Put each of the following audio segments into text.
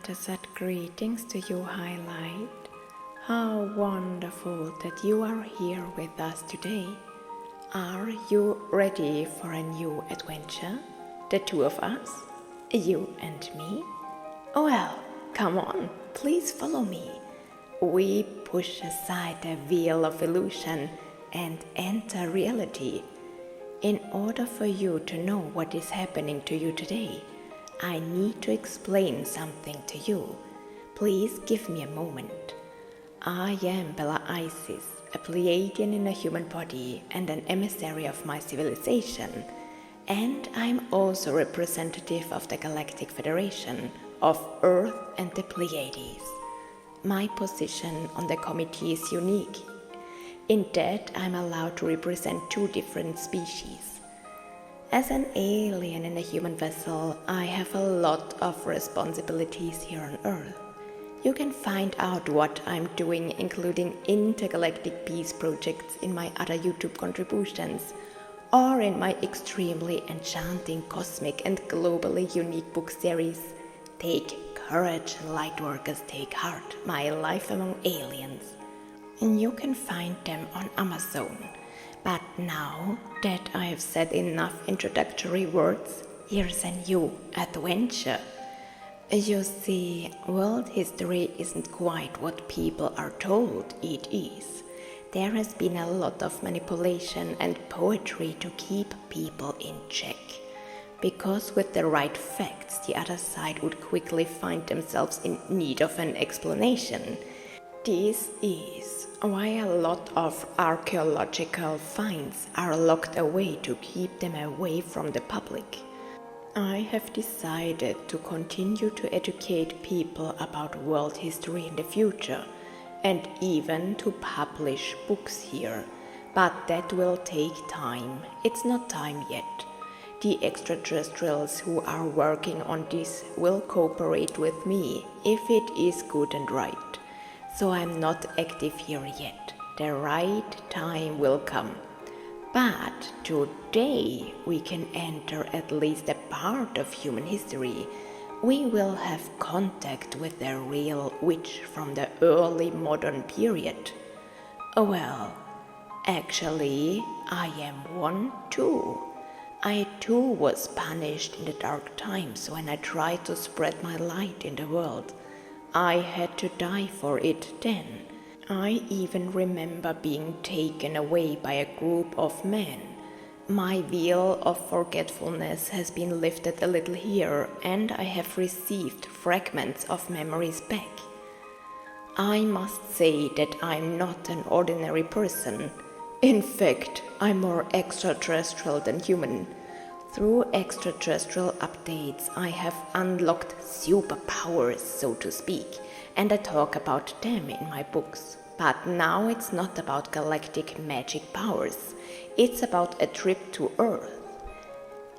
Ta Satt, greetings to you, Highlight. How wonderful that you are here with us today. Are you ready for a new adventure? The two of us? You and me? Well, come on, please follow me. We push aside the veil of illusion and enter reality. In order for you to know what is happening to you today, I need to explain something to you. Please give me a moment. I am Pleiadian, a Pleiadian in a human body and an emissary of my civilization. And I'm also representative of the Galactic Federation of Earth and the Pleiades. My position on the committee is unique. In that, I'm allowed to represent two different species. As an alien in a human vessel, I have a lot of responsibilities here on Earth. You can find out what I'm doing, including intergalactic peace projects, in my other YouTube contributions, or in my extremely enchanting cosmic and globally unique book series, Take Courage, Lightworkers Take Heart, My Life Among Aliens. And you can find them on Amazon. But now that I have said enough introductory words, here's a new adventure. You see, world history isn't quite what people are told it is. There has been a lot of manipulation and poetry to keep people in check. Because with the right facts, the other side would quickly find themselves in need of an explanation. This is why a lot of archaeological finds are locked away to keep them away from the public. I have decided to continue to educate people about world history in the future, and even to publish books here. But that will take time. It's not time yet. The extraterrestrials who are working on this will cooperate with me if it is good and right. So I'm not active here yet. The right time will come. But today we can enter at least a part of human history. We will have contact with the real witch from the early modern period. Well, actually, I am one too. I too was punished in the dark times when I tried to spread my light in the world. I had to die for it then. I even remember being taken away by a group of men. My veil of forgetfulness has been lifted a little here, and I have received fragments of memories back. I must say that I'm not an ordinary person. In fact, I'm more extraterrestrial than human. Through extraterrestrial updates, I have unlocked superpowers, so to speak, and I talk about them in my books. But now it's not about galactic magic powers, it's about a trip to Earth.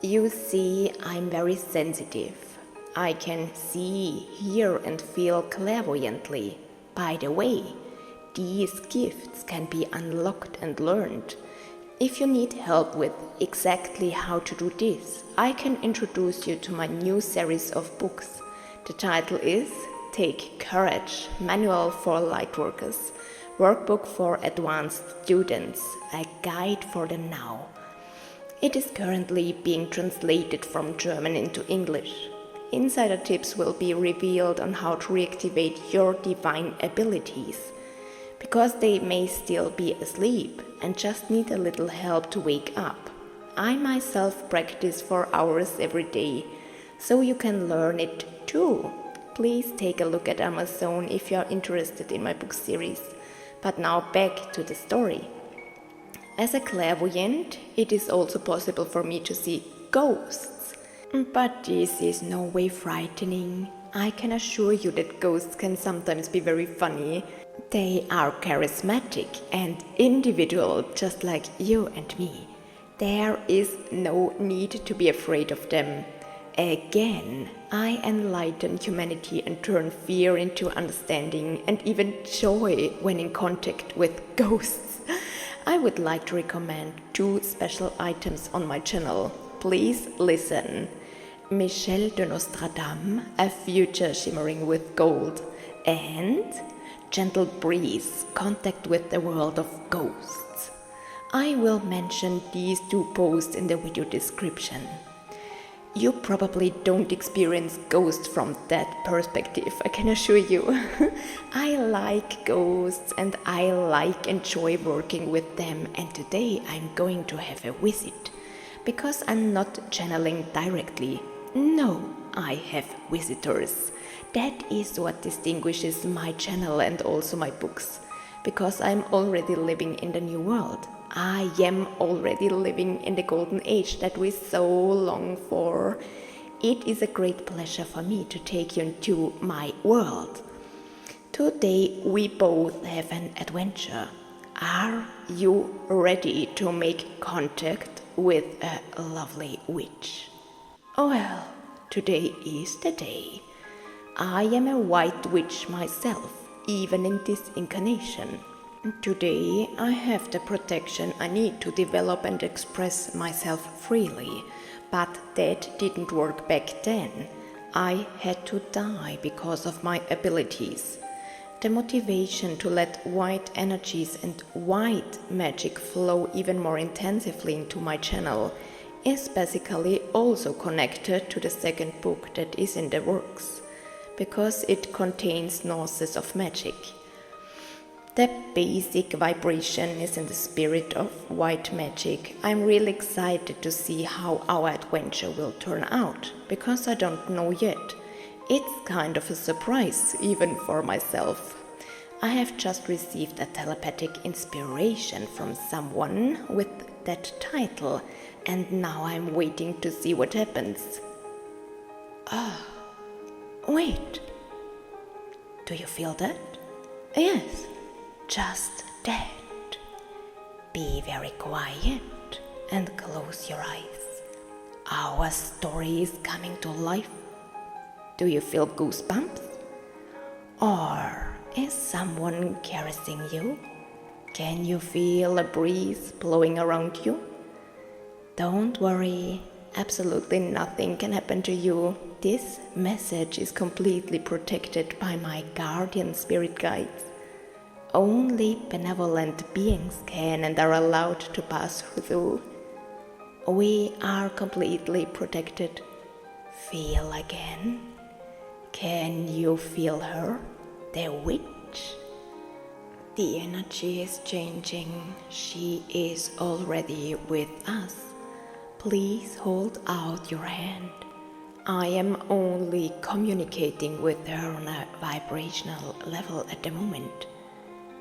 You see, I'm very sensitive. I can see, hear and feel clairvoyantly. By the way, these gifts can be unlocked and learned. If you need help with exactly how to do this, I can introduce you to my new series of books. The title is Take Courage, Manual for Lightworkers, Workbook for Advanced Students, a guide for the now. It is currently being translated from German into English. Insider tips will be revealed on how to reactivate your divine abilities, because they may still be asleep and just need a little help to wake up. I myself practice for hours every day, so you can learn it too. Please take a look at Amazon if you are interested in my book series. But now back to the story. As a clairvoyant, it is also possible for me to see ghosts. But this is no way frightening. I can assure you that ghosts can sometimes be very funny. They are charismatic and individual, just like you and me. There is no need to be afraid of them. Again, I enlighten humanity and turn fear into understanding and even joy when in contact with ghosts. I would like to recommend two special items on my channel. Please listen. Michel de Nostradam, a future shimmering with gold, and gentle breeze, contact with the world of ghosts. I will mention these two posts in the video description. You probably don't experience ghosts from that perspective, I can assure you. I like ghosts and I enjoy working with them, and today I'm going to have a visit. Because I'm not channeling directly. No, I have visitors. That is what distinguishes my channel and also my books. Because I'm already living in the new world. I am already living in the golden age that we so long for. It is a great pleasure for me to take you into my world. Today we both have an adventure. Are you ready to make contact with a lovely witch? Well, today is the day. I am a white witch myself, even in this incarnation. Today I have the protection I need to develop and express myself freely, but that didn't work back then. I had to die because of my abilities. The motivation to let white energies and white magic flow even more intensively into my channel is basically also connected to the second book that is in the works, because it contains nuances of magic. The basic vibration is in the spirit of white magic. I'm really excited to see how our adventure will turn out, because I don't know yet. It's kind of a surprise, even for myself. I have just received a telepathic inspiration from someone with that title, and now I'm waiting to see what happens. Wait. Do you feel that? Yes. Just that. Be very quiet and close your eyes. Our story is coming to life. Do you feel goosebumps? Or is someone caressing you? Can you feel a breeze blowing around you? Don't worry, absolutely nothing can happen to you. This message is completely protected by my guardian spirit guides. Only benevolent beings can and are allowed to pass through. We are completely protected. Feel again. Can you feel her, the witch? The energy is changing. She is already with us. Please hold out your hand. I am only communicating with her on a vibrational level at the moment.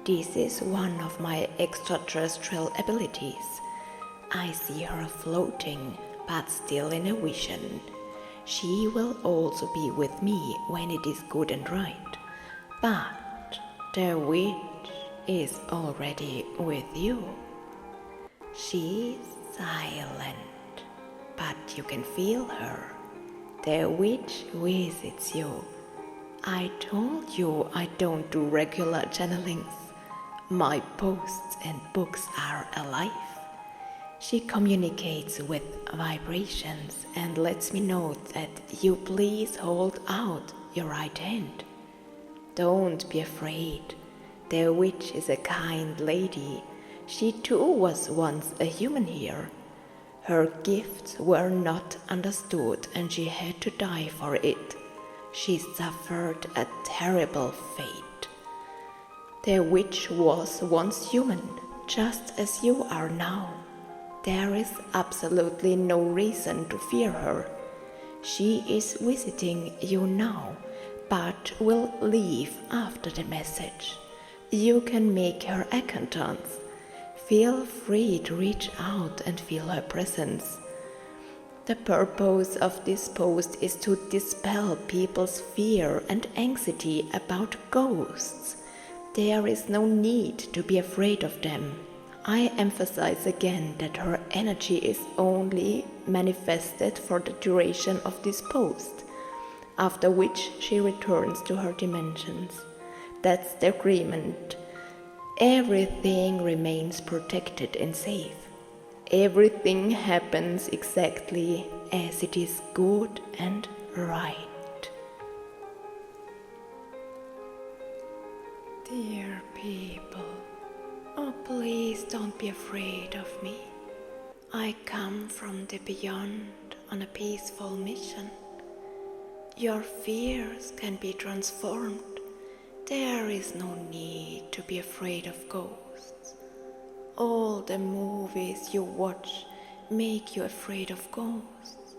This is one of my extraterrestrial abilities. I see her floating, but still in a vision. She will also be with me when it is good and right. But the witch is already with you. She's silent, but you can feel her. The witch visits you. I told you I don't do regular channelings. My posts and books are alive. She communicates with vibrations and lets me know that you please hold out your right hand. Don't be afraid. The witch is a kind lady. She too was once a human here. Her gifts were not understood and she had to die for it. She suffered a terrible fate. The witch was once human, just as you are now. There is absolutely no reason to fear her. She is visiting you now, but will leave after the message. You can make her acquaintance. Feel free to reach out and feel her presence. The purpose of this post is to dispel people's fear and anxiety about ghosts. There is no need to be afraid of them. I emphasize again that her energy is only manifested for the duration of this post, after which she returns to her dimensions. That's the agreement. Everything remains protected and safe. Everything happens exactly as it is good and right. Dear people, oh please don't be afraid of me. I come from the beyond on a peaceful mission. Your fears can be transformed. There is no need to be afraid of ghosts. All the movies you watch make you afraid of ghosts.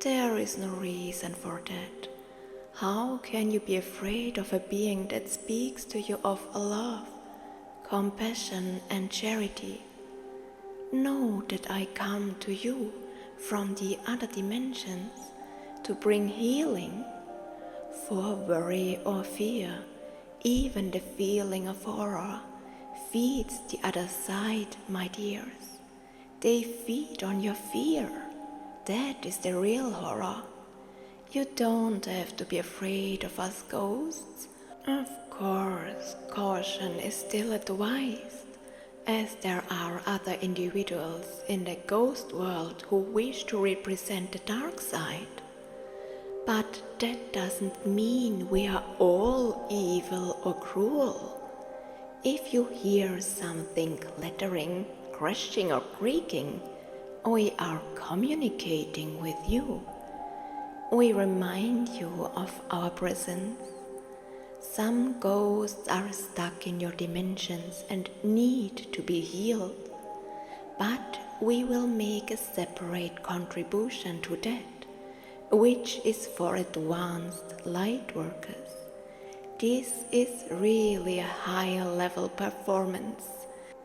There is no reason for that. How can you be afraid of a being that speaks to you of love, compassion and charity? Know that I come to you from the other dimensions to bring healing. For worry or fear, even the feeling of horror, feeds the other side, my dears. They feed on your fear. That is the real horror. You don't have to be afraid of us ghosts. Of course, caution is still advised, as there are other individuals in the ghost world who wish to represent the dark side. But that doesn't mean we are all evil or cruel. If you hear something clattering, crashing or creaking, we are communicating with you. We remind you of our presence. Some ghosts are stuck in your dimensions and need to be healed, but we will make a separate contribution to that, which is for advanced lightworkers. This is really a higher level performance,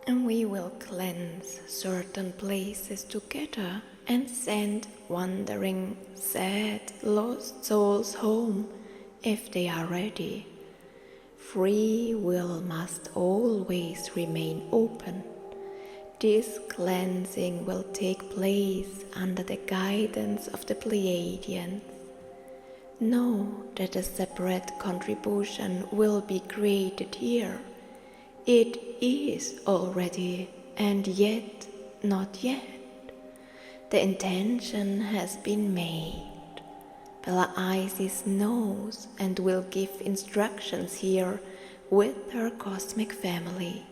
and we will cleanse certain places together and send wandering, sad, lost souls home if they are ready. Free will must always remain open. This cleansing will take place under the guidance of the Pleiadians. Know that a separate contribution will be created here. It is already, and yet not yet. The intention has been made. Pleiadian knows and will give instructions here with her cosmic family.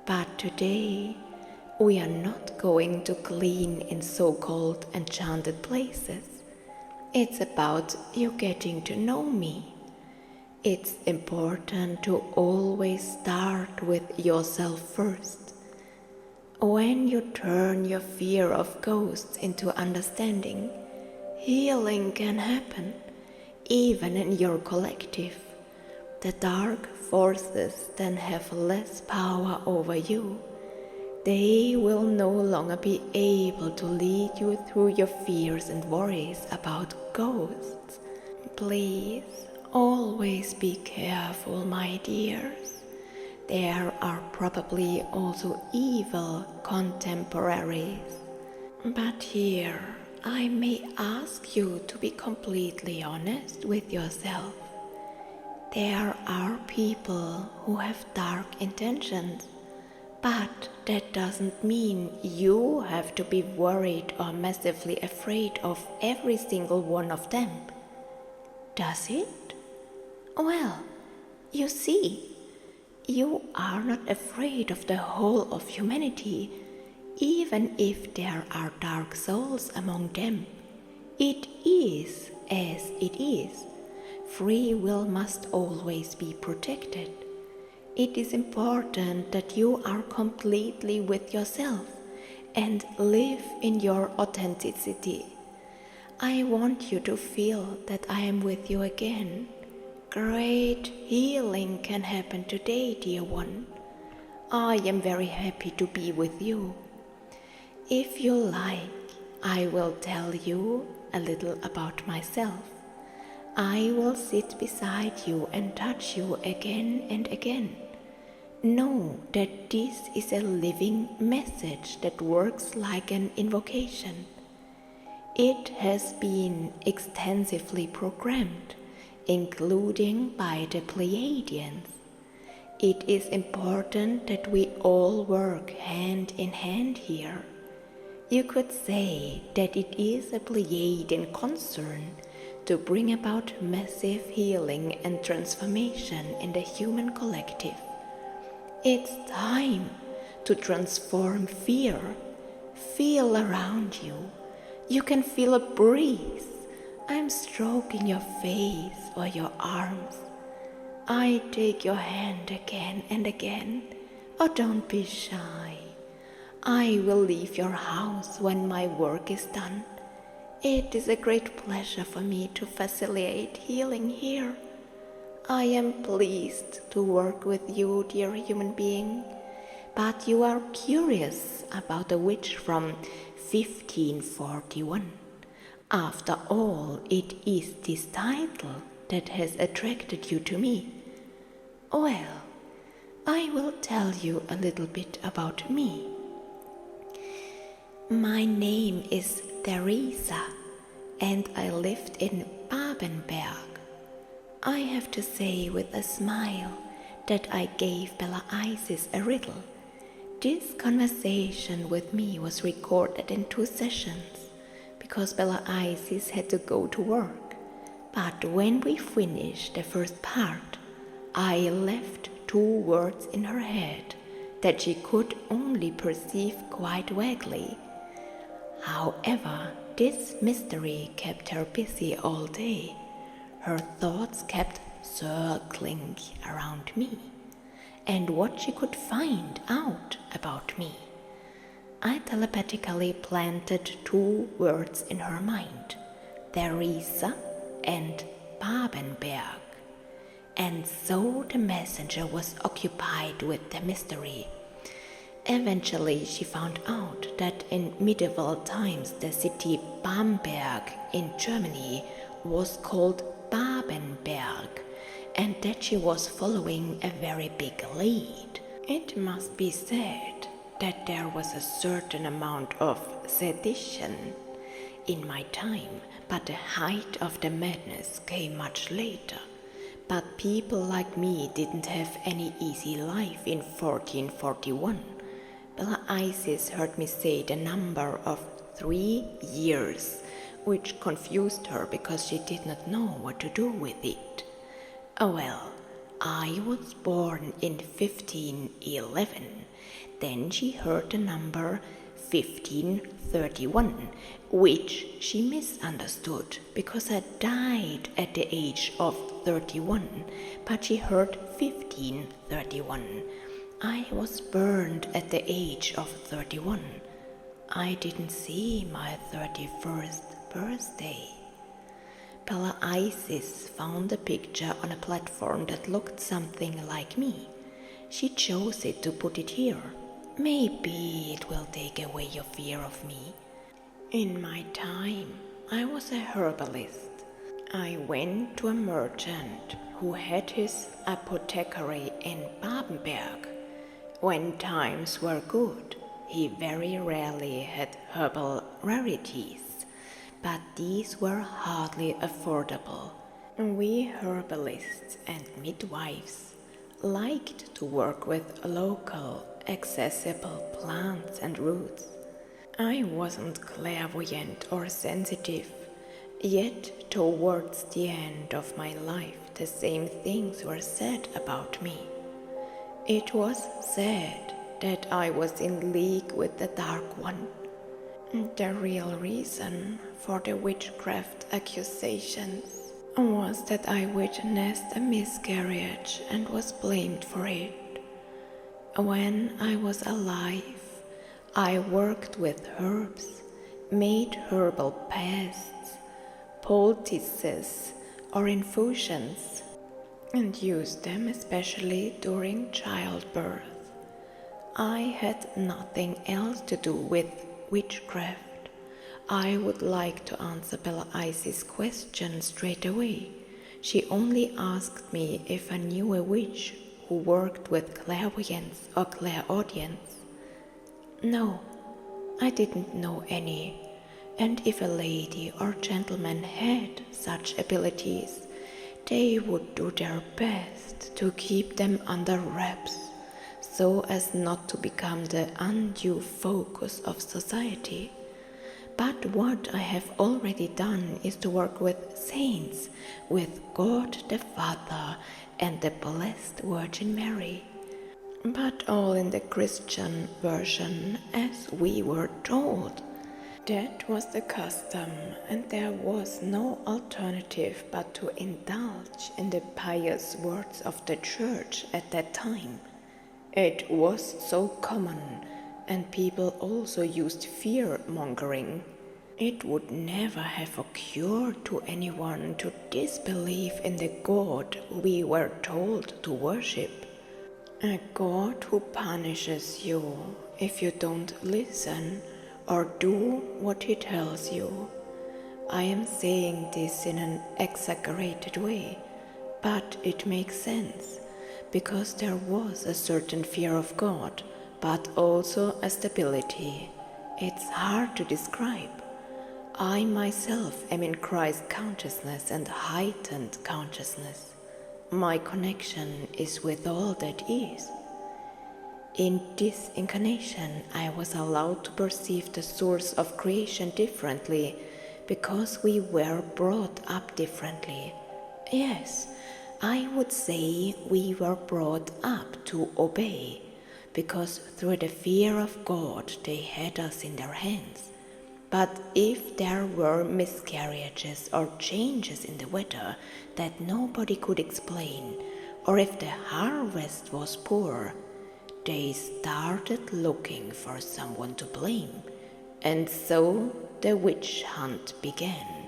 But today, we are not going to clean in so-called enchanted places. It's about you getting to know me. It's important to always start with yourself first. When you turn your fear of ghosts into understanding, healing can happen, even in your collective. The dark forces then have less power over you. They will no longer be able to lead you through your fears and worries about ghosts. Please, always be careful, my dears. There are probably also evil contemporaries. But here, I may ask you to be completely honest with yourself. There are people who have dark intentions, but that doesn't mean you have to be worried or massively afraid of every single one of them. Does it? Well, you see, you are not afraid of the whole of humanity, even if there are dark souls among them. It is as it is. Free will must always be protected. It is important that you are completely with yourself and live in your authenticity. I want you to feel that I am with you again. Great healing can happen today, dear one. I am very happy to be with you. If you like, I will tell you a little about myself. I will sit beside you and touch you again and again. Know that this is a living message that works like an invocation. It has been extensively programmed, including by the Pleiadians. It is important that we all work hand in hand here. You could say that it is a Pleiadian concern to bring about massive healing and transformation in the human collective. It's time to transform fear. Feel around you. You can feel a breeze. I'm stroking your face or your arms. I take your hand again and again. Oh, don't be shy. I will leave your house when my work is done. It is a great pleasure for me to facilitate healing here. I am pleased to work with you, dear human being, but you are curious about the witch from 1541. After all, it is this title that has attracted you to me. Well, I will tell you a little bit about me. My name is Theresa, and I lived in Babenberg. I have to say with a smile that I gave Pleiadians a riddle. This conversation with me was recorded in 2 sessions, because Pleiadians had to go to work. But when we finished the first part, I left 2 words in her head that she could only perceive quite vaguely. However, this mystery kept her busy all day. Her thoughts kept circling around me and what she could find out about me. I telepathically planted 2 words in her mind, Theresa and Babenberg. And so the messenger was occupied with the mystery. Eventually she found out that in medieval times the city Bamberg in Germany was called Babenberg, and that she was following a very big lead. It must be said that there was a certain amount of sedition in my time, but the height of the madness came much later. But people like me didn't have any easy life in 1441. Pleiadians heard me say the number of 3 years, which confused her because she did not know what to do with it. Oh well, I was born in 1511. Then she heard the number 1531, which she misunderstood because I died at the age of 31, but she heard 1531. I was burned at the age of 31. I didn't see my 31st birthday. Pleiadians found a picture on a platform that looked something like me. She chose it to put it here. Maybe it will take away your fear of me. In my time, I was a herbalist. I went to a merchant who had his apothecary in Babenberg. When times were good, he very rarely had herbal rarities, but these were hardly affordable. We herbalists and midwives liked to work with local, accessible plants and roots. I wasn't clairvoyant or sensitive, yet towards the end of my life the same things were said about me. It was said that I was in league with the Dark One. The real reason for the witchcraft accusations was that I witnessed a miscarriage and was blamed for it. When I was alive, I worked with herbs, made herbal pastes, poultices, or infusions, and used them especially during childbirth. I had nothing else to do with witchcraft. I would like to answer Pleiadians' question straight away. She only asked me if I knew a witch who worked with clairvoyance or clairaudience. No, I didn't know any, and if a lady or gentleman had such abilities, they would do their best to keep them under wraps, so as not to become the undue focus of society. But what I have already done is to work with saints, with God the Father and the Blessed Virgin Mary. But all in the Christian version, as we were told. That was the custom, and there was no alternative but to indulge in the pious words of the Church at that time. It was so common, and people also used fear-mongering. It would never have occurred to anyone to disbelieve in the God we were told to worship. A God who punishes you if you don't listen or do what he tells you. I am saying this in an exaggerated way, but it makes sense, because there was a certain fear of God, but also a stability. It's hard to describe. I myself am in Christ consciousness and heightened consciousness. My connection is with all that is. In this incarnation, I was allowed to perceive the source of creation differently, because we were brought up differently. Yes, I would say we were brought up to obey, because through the fear of God they had us in their hands. But if there were miscarriages or changes in the weather that nobody could explain, or if the harvest was poor, they started looking for someone to blame, and so the witch hunt began.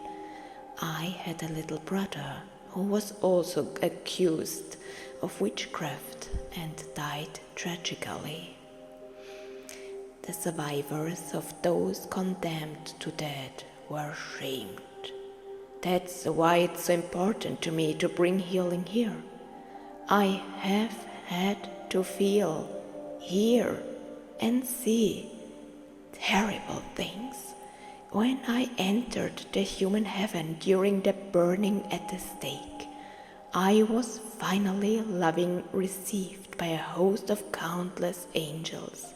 I had a little brother who was also accused of witchcraft and died tragically. The survivors of those condemned to death were shamed. That's why it's so important to me to bring healing here. I have had to feel, hear, and see terrible things. When I entered the human heaven during the burning at the stake, I was finally lovingly received by a host of countless angels,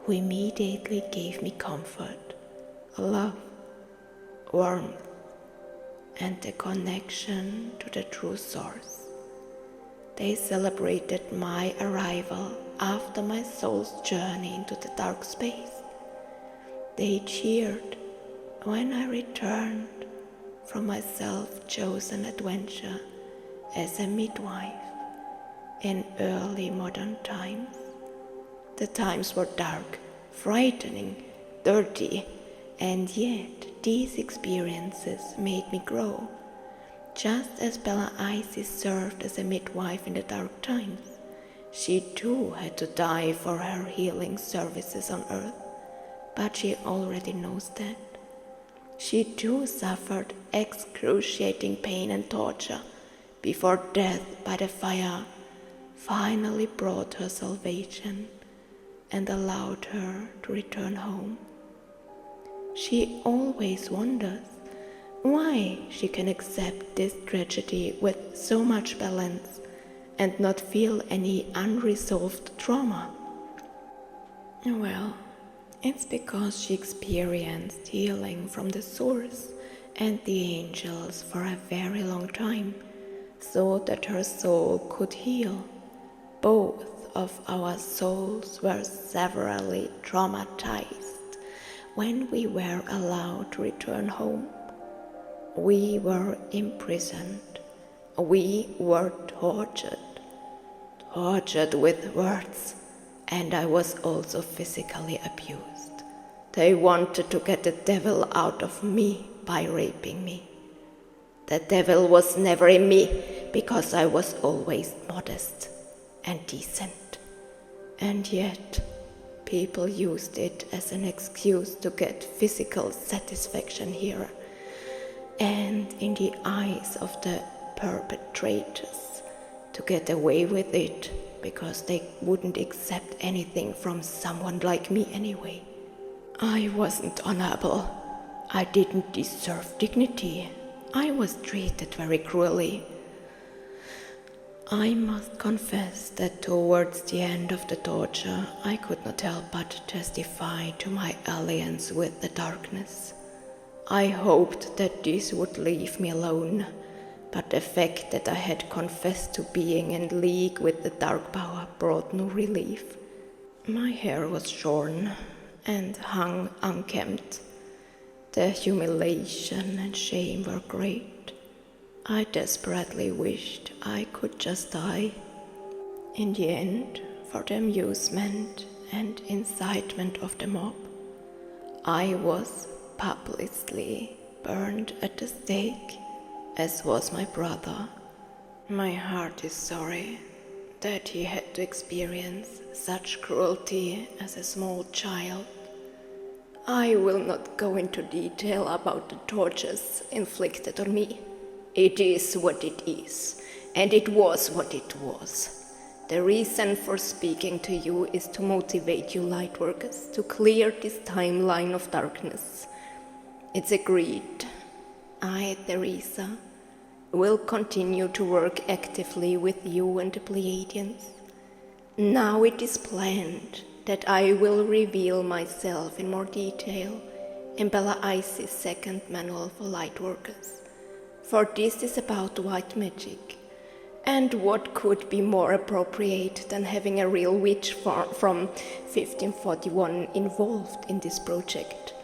who immediately gave me comfort, love, warmth, and the connection to the true source. They celebrated my arrival after my soul's journey into the dark space. They cheered when I returned from my self-chosen adventure as a midwife in early modern times. The times were dark, frightening, dirty, and yet these experiences made me grow. Just as Pleiadians served as a midwife in the dark times, she too had to die for her healing services on earth, but she already knows that. She too suffered excruciating pain and torture before death by the fire finally brought her salvation and allowed her to return home. She always wonders why she can accept this tragedy with so much balance and not feel any unresolved trauma. Well, it's because she experienced healing from the source and the angels for a very long time, so that her soul could heal. Both of our souls were severely traumatized when we were allowed to return home. We were imprisoned. We were tortured with words, and I was also physically abused. They wanted to get the devil out of me by raping me. The devil was never in me because I was always modest and decent. And yet, people used it as an excuse to get physical satisfaction here, and in the eyes of the perpetrators, to get away with it because they wouldn't accept anything from someone like me anyway. I wasn't honorable. I didn't deserve dignity. I was treated very cruelly. I must confess that towards the end of the torture, I could not help but testify to my alliance with the darkness. I hoped that this would leave me alone, but the fact that I had confessed to being in league with the dark power brought no relief. My hair was shorn and hung unkempt. The humiliation and shame were great. I desperately wished I could just die. In the end, for the amusement and incitement of the mob, I was publicly burned at the stake, as was my brother. My heart is sorry that he had to experience such cruelty as a small child. I will not go into detail about the tortures inflicted on me. It is what it is, and it was what it was. The reason for speaking to you is to motivate you lightworkers to clear this timeline of darkness. It's agreed. I, Theresa, will continue to work actively with you and the Pleiadians. Now it is planned that I will reveal myself in more detail in Bella Isis' second manual for lightworkers. For this is about white magic, and what could be more appropriate than having a real witch from 1541 involved in this project?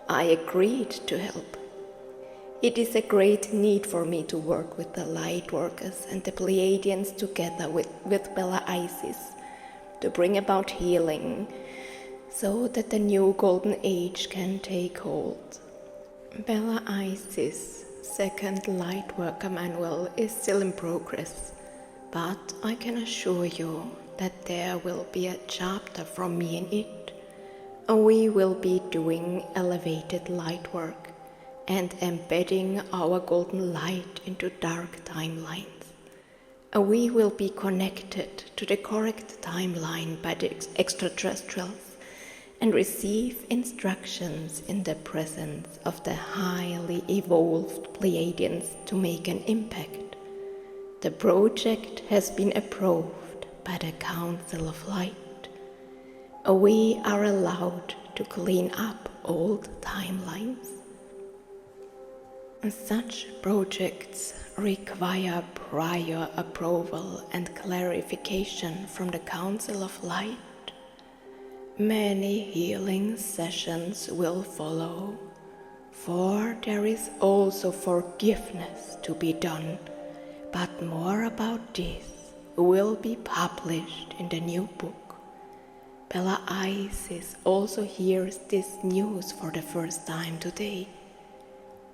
I agreed to help. It is a great need for me to work with the lightworkers and the Pleiadians together with Bella Isis to bring about healing so that the new golden age can take hold. Bella Isis' second lightworker manual is still in progress, but I can assure you that there will be a chapter from me in it. We will be doing elevated light work and embedding our golden light into dark timelines. We will be connected to the correct timeline by the extraterrestrials and receive instructions in the presence of the highly evolved Pleiadians to make an impact. The project has been approved by the Council of Light. We are allowed to clean up old timelines. Such projects require prior approval and clarification from the Council of Light. Many healing sessions will follow, for there is also forgiveness to be done, but more about this will be published in the new book. Bella Isis also hears this news for the first time today.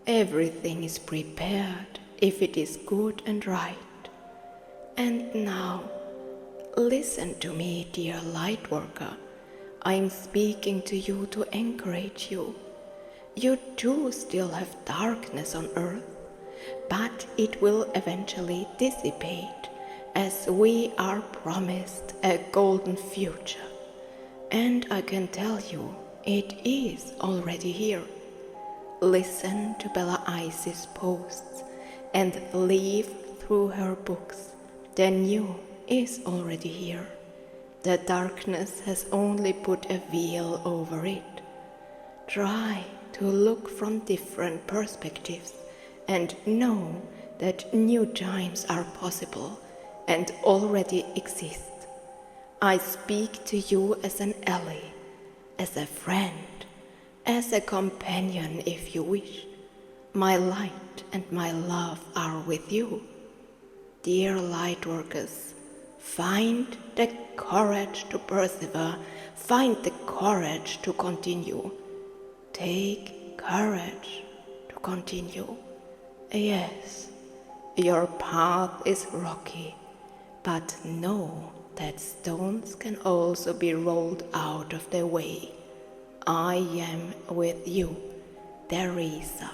Everything is prepared if it is good and right. And now, listen to me, dear lightworker. I am speaking to you to encourage you. You too still have darkness on earth, but it will eventually dissipate as we are promised a golden future. And I can tell you, it is already here. Listen to Bella Isis' posts and live through her books. The new is already here. The darkness has only put a veil over it. Try to look from different perspectives and know that new times are possible and already exist. I speak to you as an ally, as a friend, as a companion if you wish. My light and my love are with you. Dear lightworkers, find the courage to persevere, find the courage to continue. Take courage to continue. Yes, your path is rocky, but know that stones can also be rolled out of the way. I am with you, Theresa.